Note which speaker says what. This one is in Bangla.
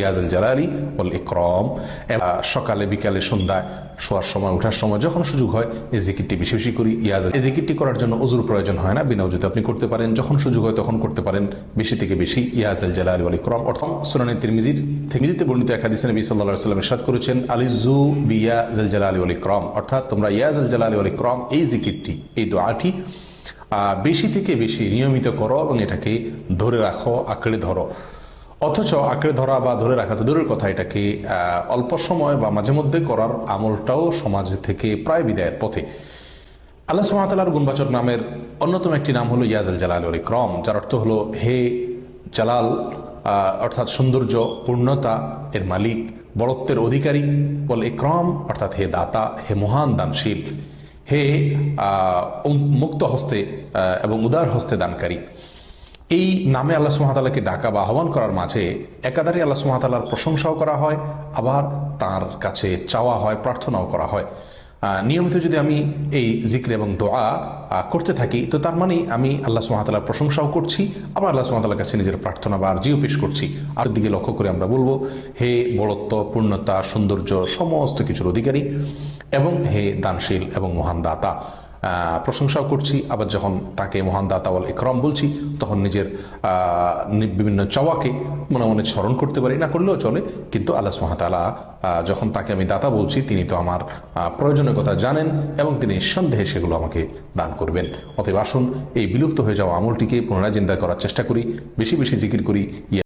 Speaker 1: ইয়াজুল জালালি ওয়াল ইকরাম। সকালে বিকালে সন্ধ্যায় শোয়ার সময় ওঠার সময় যখন সুযোগ হয় এই জিকিরটি বেশি বেশি করি। এই জিকিরটি করার জন্য ওযুর প্রয়োজন হয় না, বিনা ওযুতে আপনি করতে পারেন, যখন সুযোগ হয় তখন করতে পারেন, বেশি থেকে বেশি ইয়াজুল জালালি ওয়াল ইকরাম। অর্থাৎ সুনানে তিরমিজিতে বর্ণিত এক হাদিসে নবী সাল্লাল্লাহু আলাইহি ওয়াসাল্লাম ইরশাদ করেছেন, আলিজু বিয়াজুল জালালি ওয়াল ইকরাম, অর্থাৎ তোমরা ইয়াজুল জালালি ওয়াল ইকরাম এই জিকিরটি, এই দোয়াটি বেশি থেকে বেশি নিয়মিত করো এবং এটাকে ধরে রাখো, আঁকড়ে ধরো। অথচ আঁকড়ে ধরা বা ধরে রাখা তো দূরের কথা, এটাকে অল্প সময় বা মাঝে মধ্যে করার আমলটাও সমাজ থেকে প্রায় বিদায়ের পথে। আল্লাহ সুবহানাহু ওয়া তাআলার গুণবাচক নামের অন্যতম একটি নাম হলো ইয়াজুল জালাল ওয়াল ইকরাম, যার অর্থ হলো হে জালাল, অর্থাৎ সৌন্দর্য, পূর্ণতা এর মালিক, বড়ত্বের অধিকারী, ওয়াল ইকরাম অর্থাৎ হে দাতা, হে মহান দানশীল, হে মুক্ত হস্তে এবং উদার হস্তে দানকারী। এই নামে আল্লাহ সুবহানাহু ওয়া তাআলাকে ডাকা বা আহ্বান করার মাঝে একাধারে আল্লাহ সুবহানাহু ওয়া তাআলার প্রশংসাও করা হয়, আবার তার কাছে চাওয়া হয়, প্রার্থনাও করা হয়। নিয়মিত যদি আমি এই জিকির এবং দোয়া করতে থাকি, তো তার মানে আমি আল্লাহ সুবহানাহু ওয়া তাআলার প্রশংসাও করছি, আবার আল্লাহ সুবহানাহু ওয়া তাআলার কাছে নিজের প্রার্থনা বা আরজিও পেশ করছি। আর দিকে লক্ষ্য করে আমরা বলবো, হে বড়ত্ব, পূর্ণতা, সৌন্দর্য সমস্ত কিছুর অধিকারী এবং হে দানশীল এবং মহান দাতা। প্রশংসাও করছি, আবার যখন তাকে মহান দাতা ওয়াল ইকরাম বলছি, তখন নিজের বিভিন্ন চাওয়াকে মনে মনে স্মরণ করতে পারি, না করলেও চলে, কিন্তু আল্লাহ সুবহানাহু ওয়া তাআলা যখন তাকে আমি দাতা বলছি, তিনি তো আমার প্রয়োজনীয় কথা জানেন এবং তিনি নিঃসন্দেহে সেগুলো আমাকে দান করবেন। অতএব আসুন এই বিলুপ্ত হয়ে যাওয়া আমলটিকে পুনরায় জিন্দা করার চেষ্টা করি, বেশি বেশি জিকির করি।